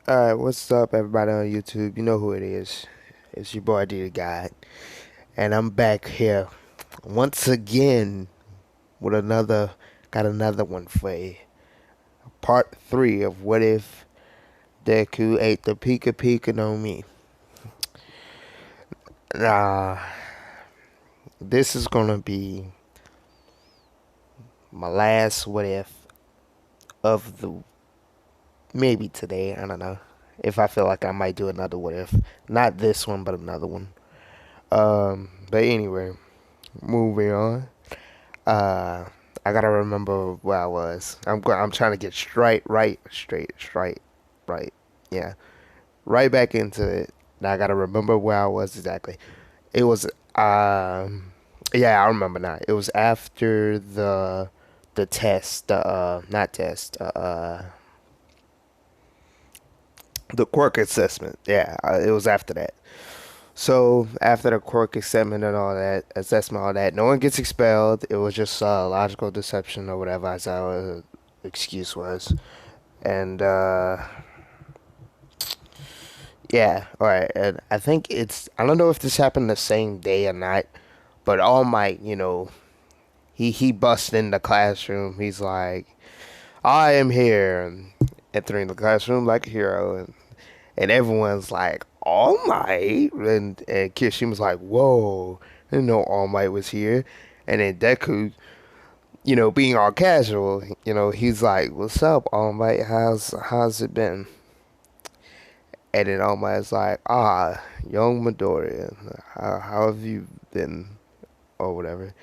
Alright, what's up, everybody on YouTube? You know who it is. It's your boy D the God, and I'm back here once again with got another one for you. Part 3 of What If Deku Ate the Pika no Me. Nah, this is gonna be my last What If of the maybe today. I don't know. If I feel like I might do another What If. Not this one, but another one. But anyway, moving on. Uh, I gotta remember where I was. I'm trying to get straight, right. Yeah, right back into it. Now I gotta remember where I was exactly. It was yeah, I remember now. It was after the test, not test, the quirk assessment. Yeah, it was after that. So after the quirk assessment, all that, no one gets expelled. It was just logical deception or whatever, as our excuse was. And yeah, all right. And I think I don't know if this happened the same day or not, but All Might, he busts in the classroom. He's like, "I am here," and entering the classroom like a hero, and everyone's like, All Might? And Kishima's like, whoa, I didn't know All Might was here. And then Deku, being all casual, he's like, what's up, All Might? How's it been? And then All Might's like, young Midoriya, how have you been? Or whatever.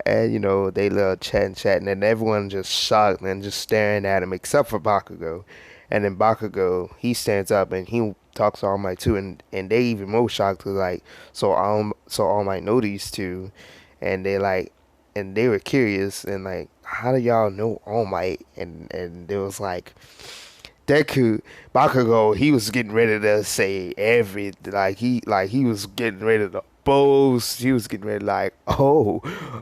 And, they little chat, and then everyone just shocked and just staring at him, except for Bakugo. And then Bakugo, he stands up and he talks to All Might too, and they even more shocked, cause like, so All Might know these two, and and they were curious, and like, how do y'all know All Might? And it was like, Deku, Bakugo, he was getting ready to say he was getting ready to boast. He was getting ready like, but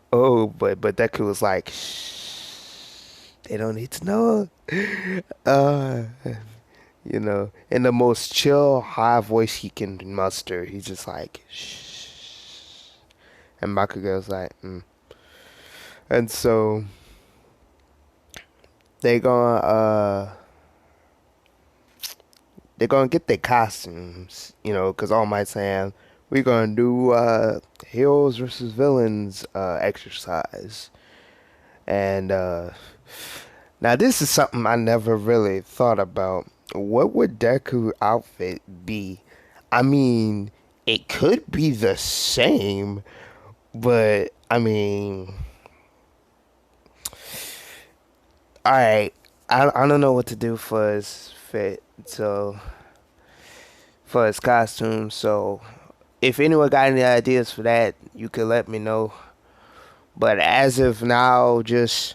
Deku was like, shh, they don't need to know. Uh, in the most chill, high voice he can muster, he's just like, shh, and Bakugo's like, and so they gonna they're gonna get their costumes, because All Might saying we're gonna do heroes versus villains exercise, and now this is something I never really thought about. What would Deku outfit be? I mean, it could be the same, but I mean, all right, I don't know what to do for his fit, so for his costume, so if anyone got any ideas for that, you could let me know. But as of now, just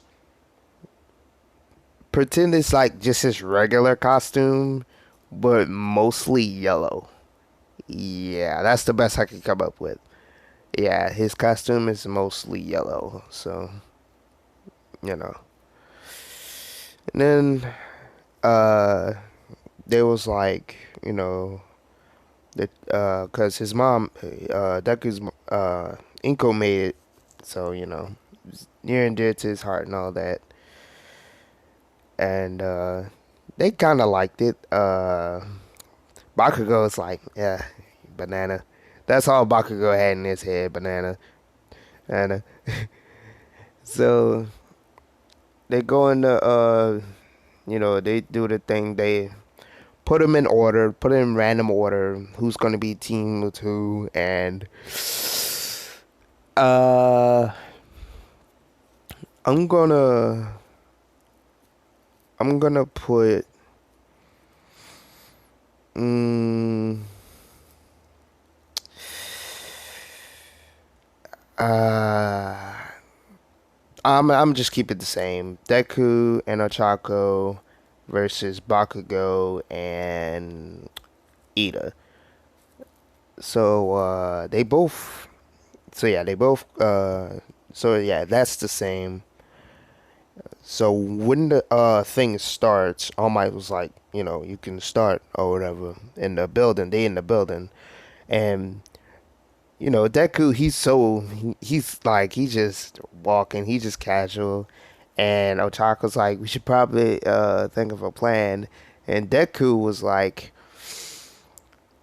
pretend it's like just his regular costume, but mostly yellow. Yeah, that's the best I could come up with. Yeah, his costume is mostly yellow, so you know. And then uh there was like, that cuz his mom Deku's Inko made it, so near and dear to his heart and all that. And they kind of liked it. Bakugo's like, yeah, banana. That's all Bakugo had in his head, banana. And so they go into, they do the thing. They put them in order, put them in random order. Who's gonna be team two? And uh, I'm gonna, I'm gonna put, mm, uh. I'm just keep it the same. Deku and Ochako versus Bakugo and Ida. So they both. So yeah, they both. So yeah, that's the same. So when the thing starts, All Might was like, you can start or whatever in the building. They in the building, and Deku, he's like he's just walking, he's just casual, and Otaku's like, we should probably think of a plan, and Deku was like,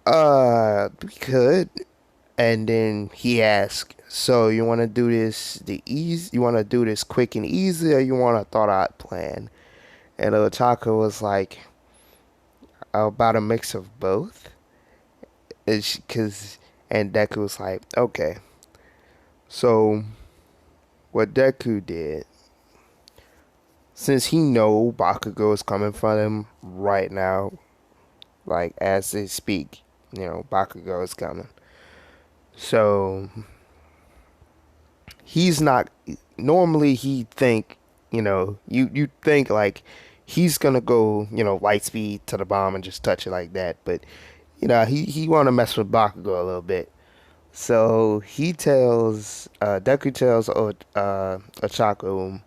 we could, and then he asked, so you want to do this the easy, you want to do this quick and easy, or you want a thought out plan? And Otaku was like, about a mix of both, cause, and Deku was like, okay, so what Deku did, since he know Bakugo is coming for him right now, like as they speak, Bakugo is coming. So he's not. Normally, he think, you think like he's gonna go, light speed to the bomb and just touch it like that. But he want to mess with Bakugo a little bit. So Deku tells Ochako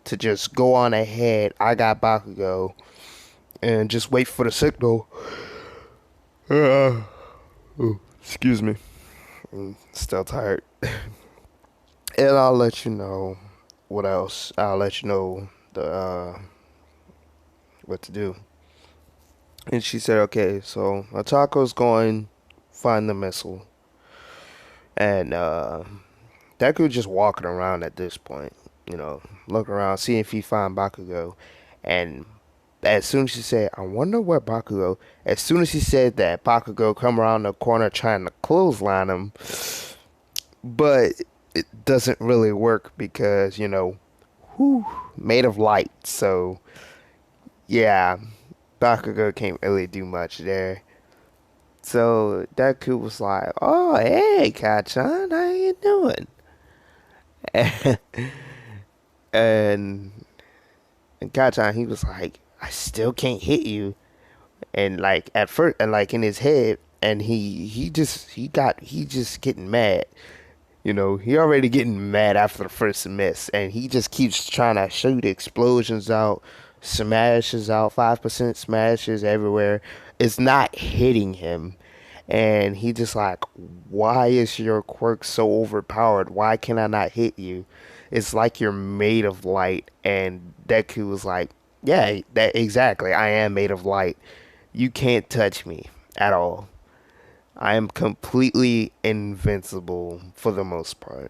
to just go on ahead. I got Bakugo, and just wait for the signal. Uh, Excuse me. I'm still tired. And I'll let you know what else. I'll let you know the what to do. And she said, okay, so Atako's going find the missile. And Deku just walking around at this point, looking around, seeing if he find Bakugo. And as soon as she said, I wonder where Bakugo, as soon as she said that, Bakugo come around the corner trying to clothesline him. But it doesn't really work because, made of light. So, yeah, Bakugo can't really do much there. So Deku was like, "Oh, hey, Kachan, how you doing?" And, and Kachan, he was like, "I still can't hit you." And like at first, and like in his head, and he just getting mad. He already getting mad after the first miss, and he just keeps trying to shoot explosions out, smashes out, 5% smashes everywhere. It's not hitting him. And he just like, why is your quirk so overpowered? Why can I not hit you? It's like you're made of light. And Deku was like, yeah, that exactly. I am made of light. You can't touch me at all. I am completely invincible for the most part.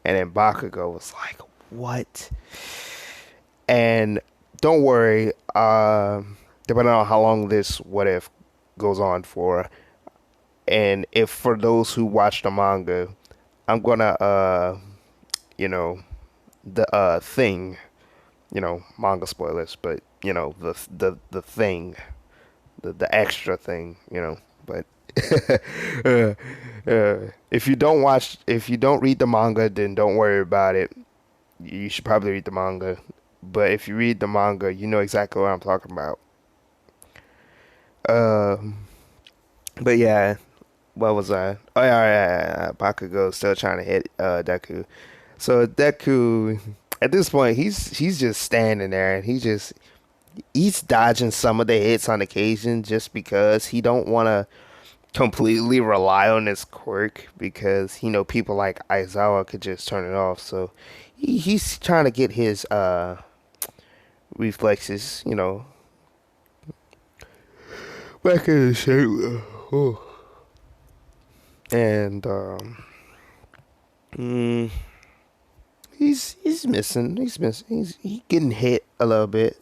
And then Bakugo was like, what? And don't worry, depending on how long this what if goes on for, and if for those who watch the manga, I'm gonna you know, the thing, manga spoilers, but the thing, the extra thing, but uh, if you don't read the manga, then don't worry about it. You should probably read the manga. But if you read the manga, you know exactly what I'm talking about. Um, but yeah, what was I? Oh yeah. Bakugo still trying to hit Deku. So Deku, at this point, he's just standing there, and he's dodging some of the hits on occasion just because he don't want to completely rely on his quirk because people like Aizawa could just turn it off. So he's trying to get his reflexes, back in shape. Oh. And mm, he's missing. He's missing. He's getting hit a little bit.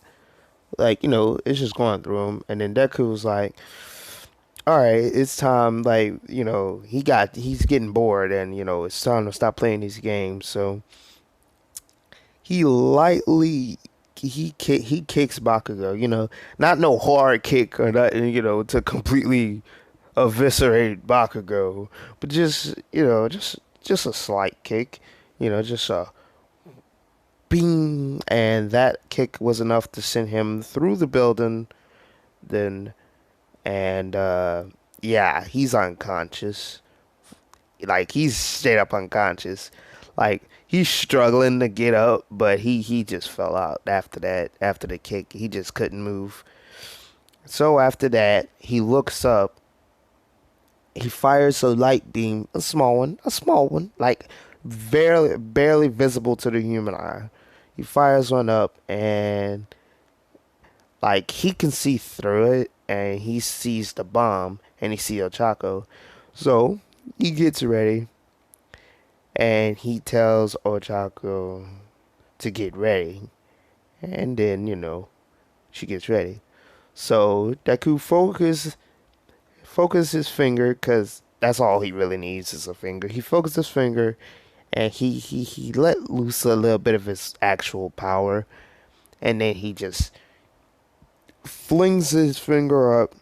Like it's just going through him. And then Deku was like, all right, it's time. Like he's getting bored, and it's time to stop playing these games. So he lightly he kicks Bakugo. Not no hard kick or nothing. To completely eviscerate Bakugo, but just a slight kick. Just a bing, and that kick was enough to send him through the building. Then and yeah, he's unconscious. Like he's straight up unconscious. Like he's struggling to get up, but he just fell out after that. After the kick, he just couldn't move. So after that, he looks up. He fires a light beam, a small one, like barely visible to the human eye. He fires one up, and like he can see through it, and he sees the bomb, and he sees Ochako. So he gets ready, and he tells Ochako to get ready, and then she gets ready. So Deku focus his finger, because that's all he really needs is a finger. He focused his finger, and he let loose a little bit of his actual power, and then he just flings his finger up.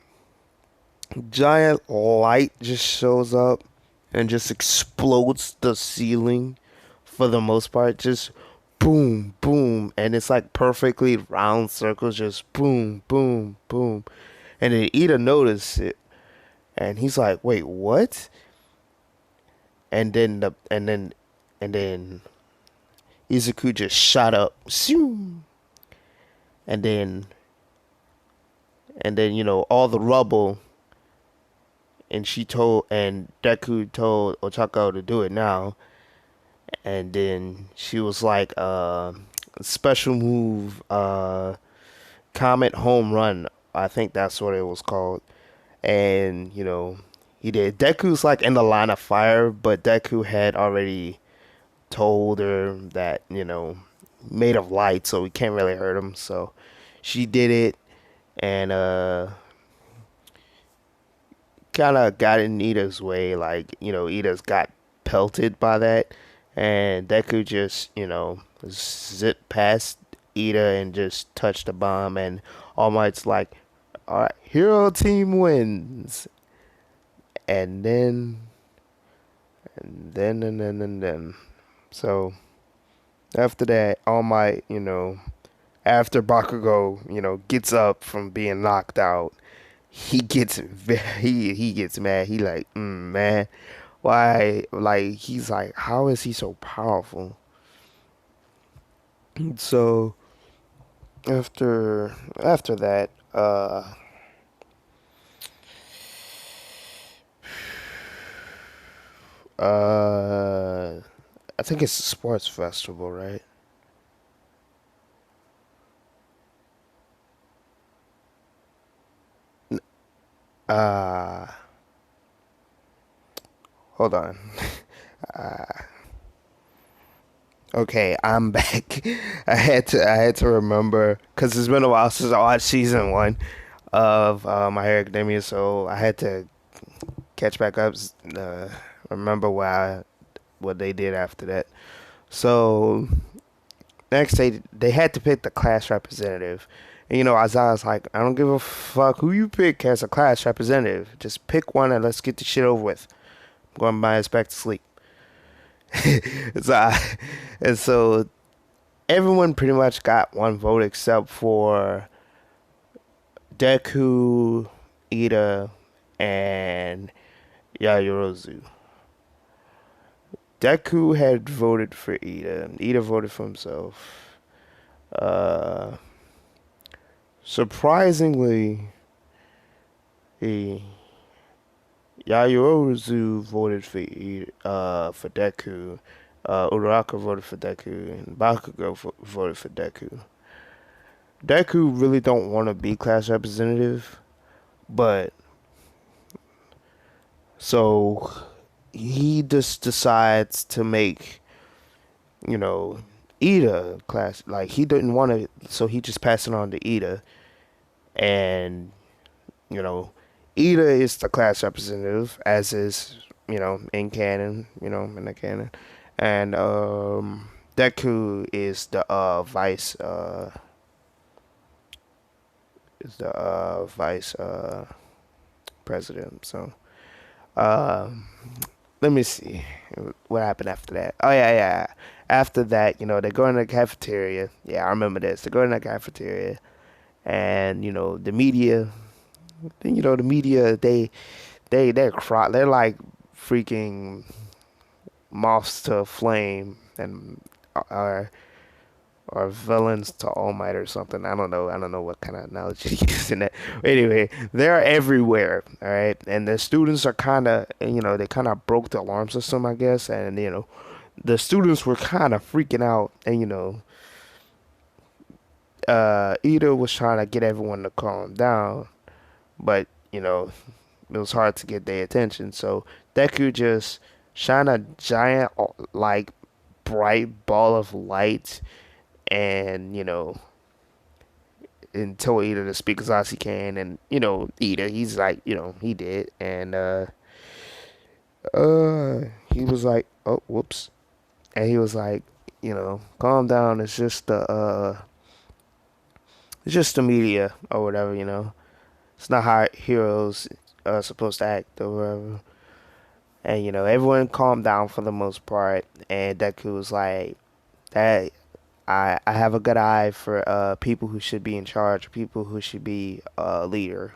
Giant light just shows up and just explodes the ceiling for the most part. Just boom, boom. And it's like perfectly round circles, just boom, boom, boom. And then Ida noticed it, and he's like, wait, what? And then and then Izuku just shot up. And then all the rubble, and Deku told Ochako to do it now. And then she was like, special move, Comet Home Run. I think that's what it was called. And, he did. Deku's like in the line of fire, but Deku had already told her that, made of light, so we can't really hurt him. So she did it, and kind of got in Ida's way. Like, Ida's got pelted by that, and Deku just, zipped past Ida and just touched the bomb, and All Might's like, all right, hero team wins. And then. So after that, All Might, after Bakugo, gets up from being knocked out, he gets mad. He like, man, why? Like he's like, how is he so powerful? So after that, uh, I think it's a sports festival, right? Uh, hold on. Okay, I'm back. I had to remember because it's been a while since I watched season one of My Hero Academia, so I had to catch back up. Uh, Remember what they did after that. So next they had to pick the class representative. And Isaiah's like, I don't give a fuck who you pick as a class representative. Just pick one and let's get the shit over with. I'm going my ass back to sleep. so and so everyone pretty much got one vote except for Deku, Ida, and Yayorozu. Deku had voted for Ida. Ida voted for himself. Uh, Surprisingly, he Yayorozu voted for Deku. Uraraka voted for Deku, and Bakugo voted for Deku. Deku really don't want to be class representative, but so he just decides to make you know Ida class. Like he didn't want to, so he just passed it on to Ida, and you know Ida is the class representative, as is in canon, in the canon, and Deku is the vice president. So um, let me see what happened after that. Oh yeah, yeah. After that, they go in the cafeteria. Yeah, I remember this. They go in the cafeteria, and the media. Then the media they're like freaking moths to a flame. and are or villains to All Might or something. I don't know. I don't know what kind of analogy to use in that. Anyway, they're everywhere. All right, and the students are kind of, they kind of broke the alarm system, I guess, and the students were kind of freaking out, and Ida was trying to get everyone to calm down, but it was hard to get their attention. So Deku just shine a giant, like, bright ball of light, and and told Ida to speak as loud as he can, and Ida, he's like, he did, and uh, he was like, oh, whoops, and he was like, calm down. It's just the media or whatever. It's not how heroes are supposed to act or whatever. And everyone calmed down for the most part, and Deku was like, that I have a good eye for people who should be in charge, people who should be a leader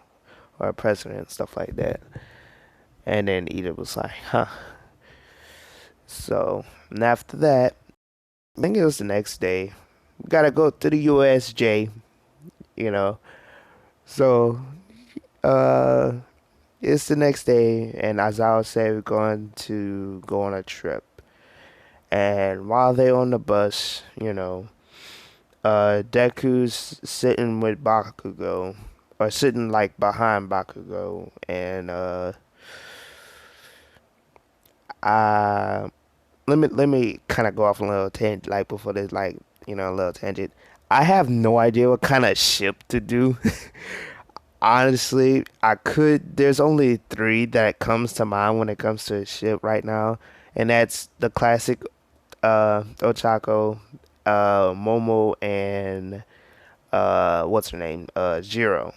or a president, stuff like that. And then Ida was like, huh. So, and after that, I think it was the next day. We gotta go to the USJ, you know. So, uh, it's the next day, and as I said, we're going to go on a trip. And while they're on the bus, Deku's sitting with Bakugo, or sitting like behind Bakugo, and I let me kind of go off a little tangent, like before this, like a little tangent. I have no idea what kind of ship to do. Honestly, I could. There's only three that comes to mind when it comes to a ship right now, and that's the classic Ochako, Momo, and what's her name? Jiro.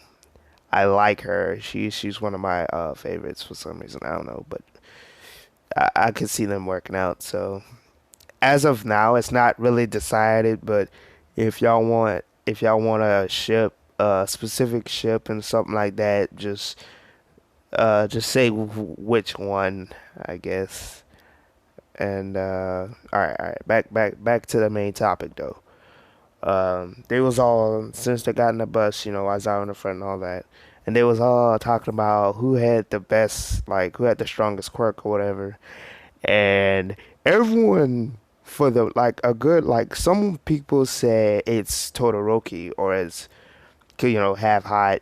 I like her. She's one of my favorites for some reason. I don't know, but I could see them working out. So as of now, it's not really decided. But if y'all want a ship, a specific ship, and something like that, just say which one, I guess. And all right, back to the main topic though. They was all, since they got in the bus, I was out in the front and all that, and they was all talking about who had the best, like who had the strongest quirk or whatever, and everyone for the like a good like some people said it's Todoroki, or it's half hot,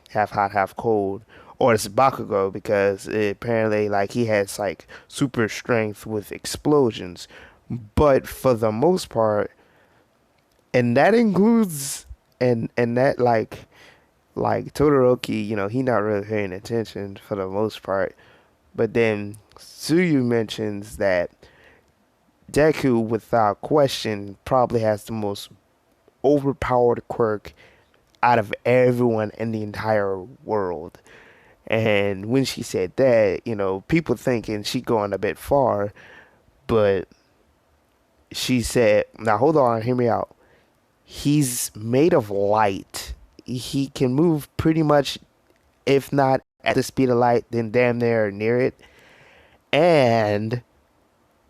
half hot, half cold, or it's Bakugo because apparently like he has like super strength with explosions, but for the most part, and that includes and that like Todoroki, he not really paying attention for the most part. But then Tsuyu mentions that Deku, without question, probably has the most overpowered quirk out of everyone in the entire world. And when she said that, people thinking she going a bit far, but she said, "Now hold on, hear me out. He's made of light. He can move pretty much, if not at the speed of light, then damn near it. And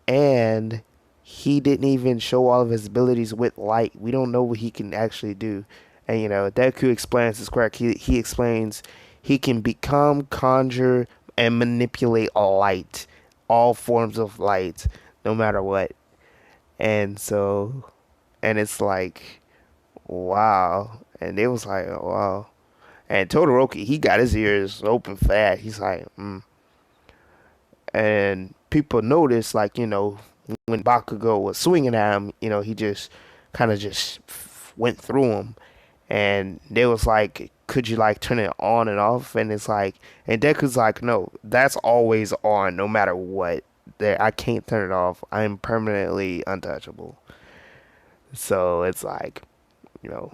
and he didn't even show all of his abilities with light. We don't know what he can actually do." And Deku explains his quirk. He explains he can become, conjure, and manipulate light, all forms of light, no matter what. And so, and it's like, wow. And it was like, oh, wow. And Todoroki, he got his ears open for that. He's like, mm. And people noticed, like, when Bakugo was swinging at him, he just kind of just went through him. And they was like, could you like turn it on and off? And it's like, and Deku's like, no, that's always on, no matter what. There, I can't turn it off. I'm permanently untouchable. So it's like, you know,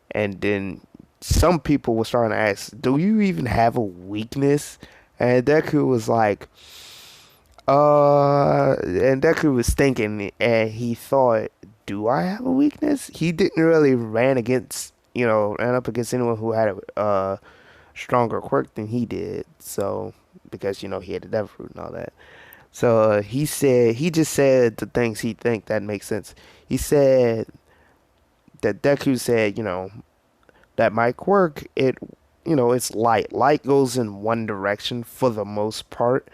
and then some people were starting to ask, do you even have a weakness? And Deku was like, and Deku was thinking, and he thought, do I have a weakness? He didn't really ran up against anyone who had a stronger quirk than he did. So, because, he had the Devil Fruit and all that. So he just said the things he think that makes sense. He said that Deku said, that my quirk, it's light. Light goes in one direction for the most part,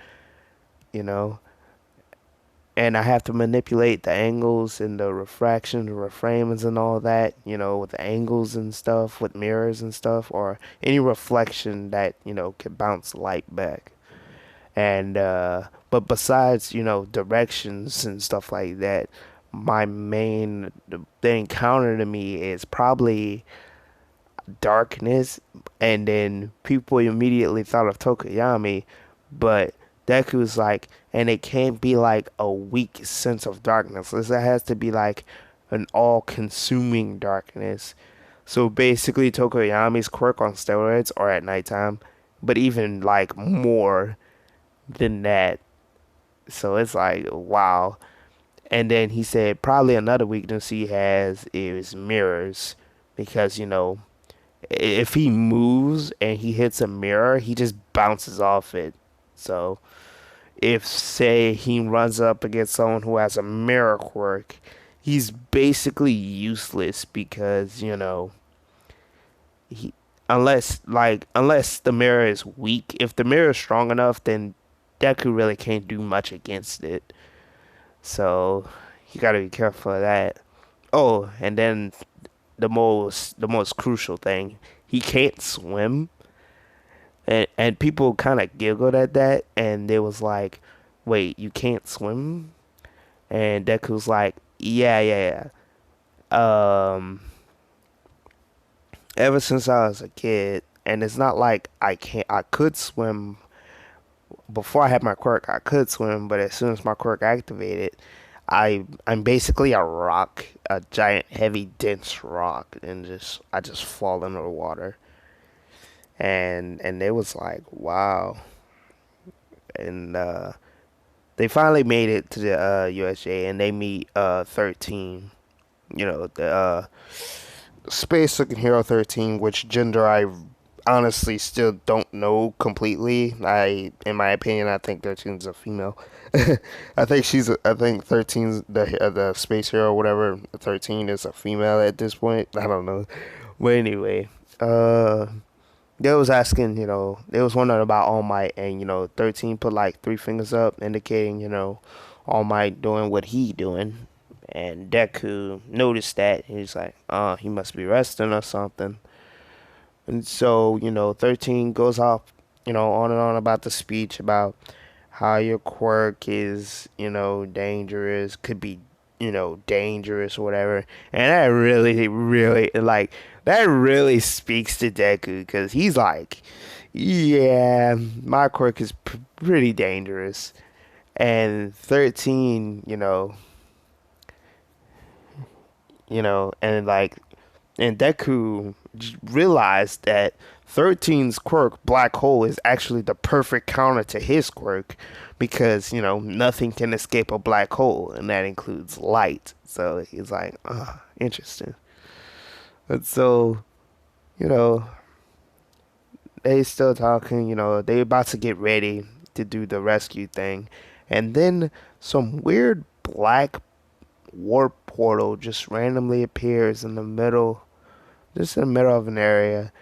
you know, and I have to manipulate the angles and the refraction, the reframings and all that, with the angles and stuff, with mirrors and stuff, or any reflection that, can bounce light back. And but besides, directions and stuff like that, my main the encounter to me is probably darkness, and then people immediately thought of Tokoyami, but Deku's like, and it can't be like a weak sense of darkness. It has to be like an all-consuming darkness. So basically, Tokoyami's quirk on steroids or at nighttime, but even like more than that. So it's like, wow. And then he said probably another weakness he has is mirrors because, if he moves and he hits a mirror, he just bounces off it. So if say he runs up against someone who has a mirror quirk, he's basically useless because, he unless the mirror is weak. If the mirror is strong enough, then Deku really can't do much against it. So you gotta be careful of that. Oh, and then the most crucial thing, he can't swim. And people kind of giggled at that, and they was like, "Wait, you can't swim?" And Deku's like, "Yeah, yeah, yeah. Ever since I was a kid, and it's not like I could swim before I had my quirk. I could swim, but as soon as my quirk activated, I'm basically a rock, a giant, heavy, dense rock, and I just fall into the water." And it was like, wow. And they finally made it to the USJ, and they meet 13. The Space Looking Hero 13, which gender I honestly still don't know completely. In my opinion, I think 13's a female. I think 13's the space hero, whatever. 13 is a female at this point. I don't know. But anyway, they was asking, they was wondering about All Might, and 13 put like three fingers up, indicating, All Might doing what he doing, and Deku noticed that. He's like, oh, he must be resting or something. And so, 13 goes off, on and on about the speech about how your quirk is, dangerous, could be, dangerous or whatever. And that really, really, like, that really speaks to Deku because he's like, yeah, my quirk is pretty dangerous. And 13, and like, and Deku realized that 13's quirk, Black Hole, is actually the perfect counter to his quirk because, nothing can escape a black hole, and that includes light. So he's like, oh, interesting. And so, you know, they still talking, they about to get ready to do the rescue thing. And then some weird black warp portal just randomly appears in the middle, just in the middle of an area,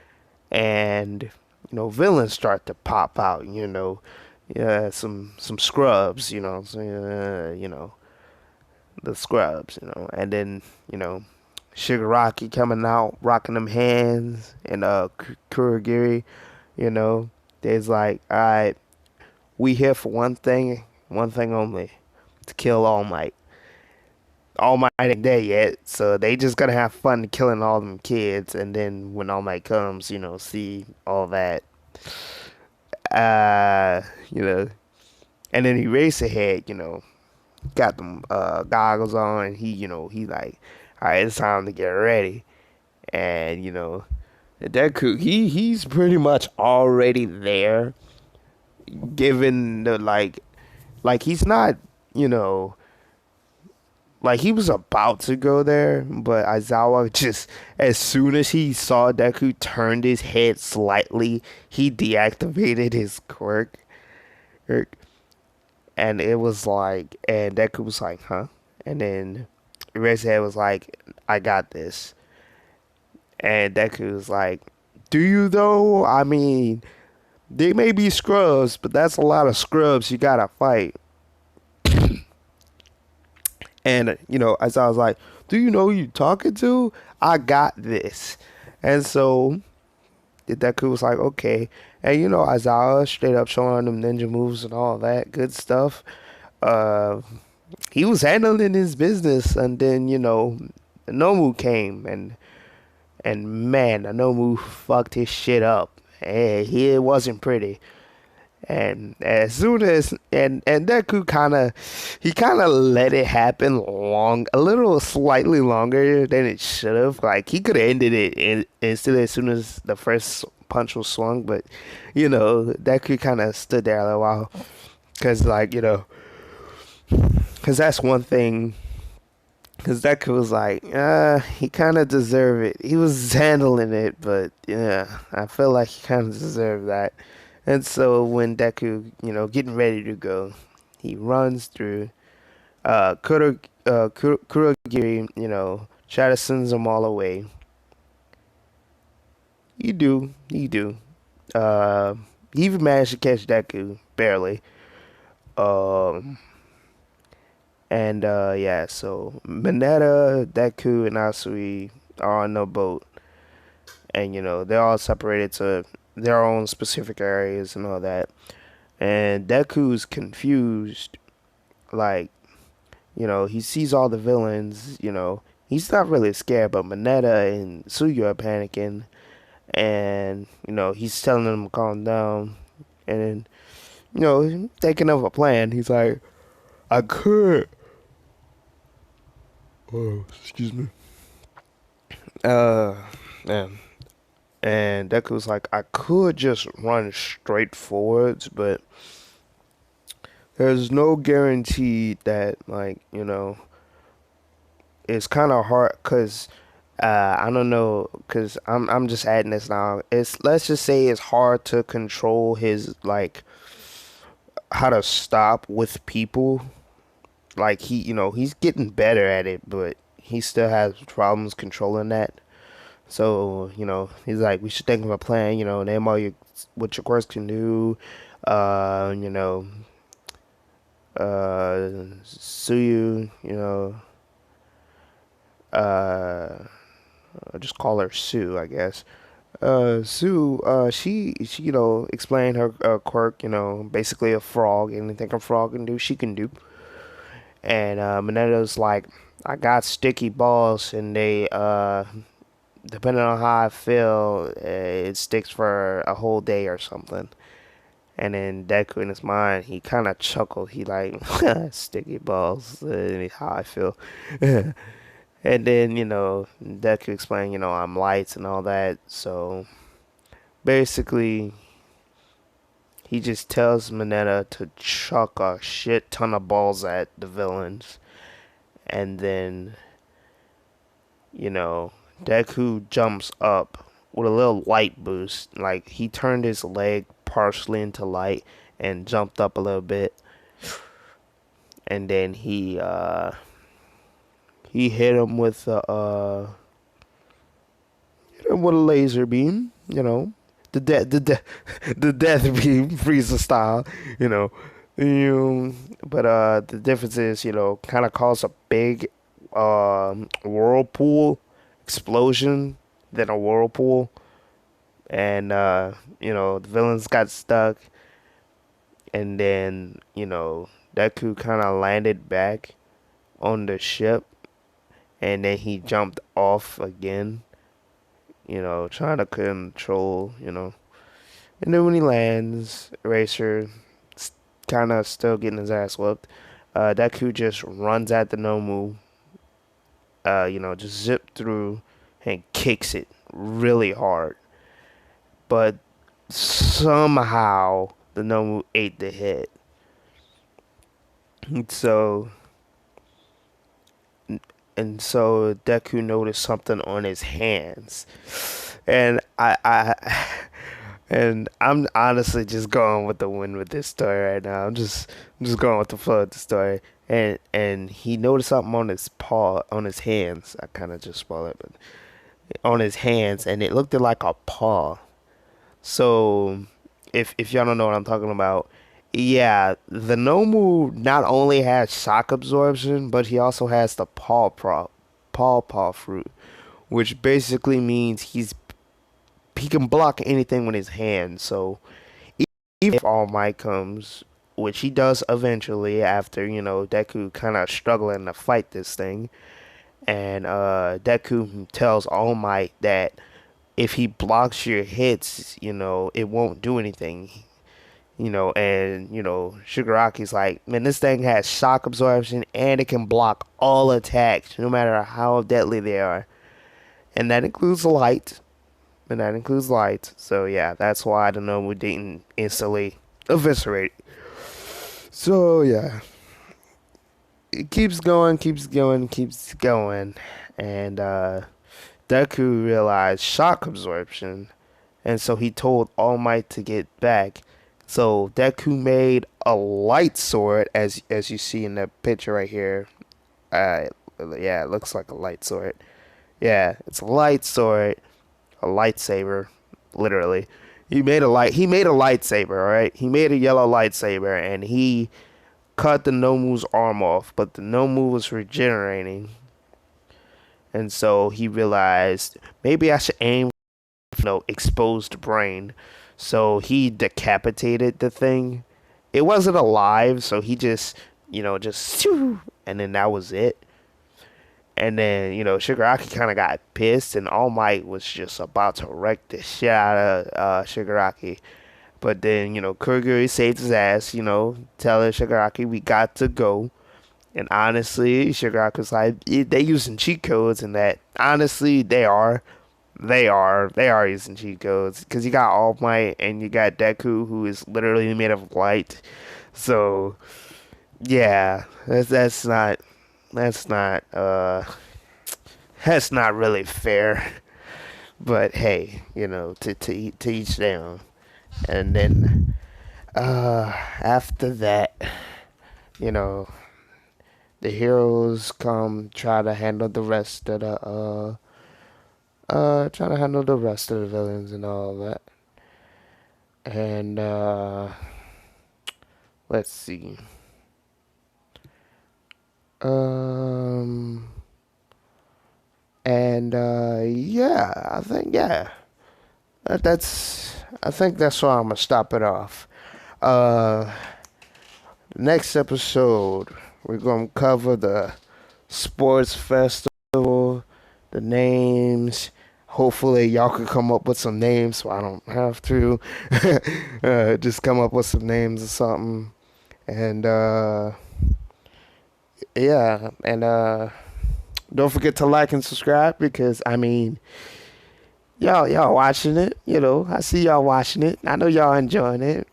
and villains start to pop out. Yeah, some scrubs. So, the scrubs. And then Shigaraki coming out, rocking them hands, and Kurogiri. There's like, all right, we here for one thing only, to kill All Might. All Might ain't there yet, so they just gonna have fun killing all them kids, and then when All Might comes, see all that, uh, you know, and then he races ahead, got them goggles on, and he like, all right, it's time to get ready, and Deku, he's pretty much already there, given the like he's not, you know. Like he was about to go there, but Aizawa just, as soon as he saw Deku turned his head slightly, he deactivated his quirk. and it was like, and Deku was like, huh? And then Eraserhead was like, I got this. And Deku was like, do you though? I mean, they may be scrubs, but that's a lot of scrubs you gotta fight. And, as I was like, do you know who you talking to? I got this. And so Deku was like, okay. And, Aizawa straight up showing them ninja moves and all that good stuff. Uh, he was handling his business. And then, Nomu came. And man, Nomu fucked his shit up. And it wasn't pretty. And as soon as and Deku kind of let it happen a little slightly longer than it should have. Like he could have ended it instead as soon as the first punch was swung, but Deku kind of stood there a little while because because that's one thing. Because Deku was like, he kind of deserved it. He was handling it, but yeah, I feel like he kind of deserved that. And so when Deku, getting ready to go, he runs through. Kurogiri, try to sends them all away. You do. Uh, he even managed to catch Deku barely. Um, and yeah, so Mineta, Deku, and Asui are on the boat, and they're all separated to their own specific areas and all that. And Deku's confused, like he sees all the villains, he's not really scared, but Mineta and Suyu are panicking, and, he's telling them to calm down, and, thinking of a plan, he's like, I could, oh, excuse me, uh, yeah. And Deku was like, I could just run straight forwards, but there's no guarantee that, like, it's kind of hard because I don't know because I'm just adding this now. It's let's just say it's hard to control his like how to stop with people. Like he's getting better at it, but he still has problems controlling that. So he's like we should think of a plan. Name all your what your course can do. Uh, you know, Suyu. Uh, I'll just call her Sue, I guess. Sue, she, explained her quirk, basically a frog. Anything a frog can do, she can do. And Mineto's like, I got sticky balls, and they, depending on how I feel, it sticks for a whole day or something. And then Deku in his mind, he kind of chuckled. He like, sticky balls, how I feel. And then, Deku explained, I'm lights and all that. So basically, he just tells Mineta to chuck a shit ton of balls at the villains. And then, you know, Deku jumps up with a little light boost. Like, he turned his leg partially into light and jumped up a little bit. And then he hit him with a laser beam, the death beam, Frieza style, you know. But the difference is, kind of caused a big whirlpool explosion than a whirlpool, and the villains got stuck, and then Deku kind of landed back on the ship, and then he jumped off again, trying to control. And then when he lands, Eraser kind of still getting his ass whooped. Deku just runs at the Nomu, just zip through and kicks it really hard. But somehow the Nomu ate the hit. So so Deku noticed something on his hands, and I And I'm honestly just going with the wind with this story right now. I'm just going with the flow of the story. And he noticed something on his paw, on his hands. I kind of just spoiled it, but on his hands, and it looked like a paw. So, if y'all don't know what I'm talking about, yeah, the Nomu not only has shock absorption, but he also has the paw fruit, which basically means he can block anything with his hand. So even if All Might comes, which he does eventually after, Deku kind of struggling to fight this thing, and Deku tells All Might that if he blocks your hits, it won't do anything. And Shigaraki's like, man, this thing has shock absorption and it can block all attacks, no matter how deadly they are. And that includes light. And that includes light. So yeah, that's why the Nomu didn't instantly eviscerate. So yeah, it keeps going, keeps going, keeps going, and Deku realized shock absorption, and so he told All Might to get back. So Deku made a light sword, as you see in the picture right here. Uh, yeah, it looks like a light sword. Yeah, it's a light sword, a lightsaber, literally. He made a lightsaber, all right? He made a yellow lightsaber and he cut the Nomu's arm off, but the Nomu was regenerating. And so he realized maybe I should aim for exposed brain. So he decapitated the thing. It wasn't alive, so he just, just and then that was it. And then, Shigaraki kind of got pissed, and All Might was just about to wreck the shit out of Shigaraki. But then, Kurogiri saved his ass, telling Shigaraki, we got to go. And honestly, Shigaraki was like, they using cheat codes, and that, honestly, they are. They are using cheat codes. Because you got All Might, and you got Deku, who is literally made of light. So, yeah, that's not that's not really fair. But hey, to each their own. And then after that, you know, the heroes come try to handle the rest of the try to handle the rest of the villains and all that. And let's see. Um and yeah, that's I think that's where I'm gonna stop it off. Uh Next episode we're gonna cover the sports festival, the names. Hopefully y'all can come up with some names so I don't have to. Just come up with some names or something. And yeah, and don't forget to like and subscribe because I mean y'all watching it, I see y'all watching it. I know y'all enjoying it.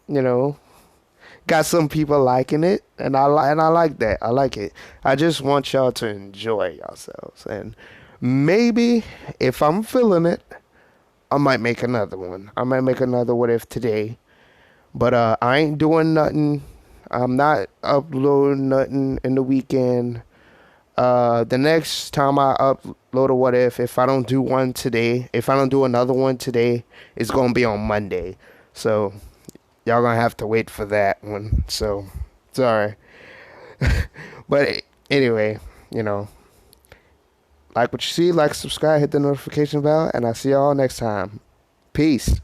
Got some people liking it, and I like that. I like it. I just want y'all to enjoy yourselves, and maybe if I'm feeling it, I might make another one. I might make another what if today, but I ain't doing nothing. I'm not uploading nothing in the weekend. The next time I upload a what if I don't do one today, if I don't do another one today, it's gonna be on Monday. So y'all gonna have to wait for that one. So sorry. But anyway, like what you see, like, subscribe, hit the notification bell, and I'll see y'all next time. Peace.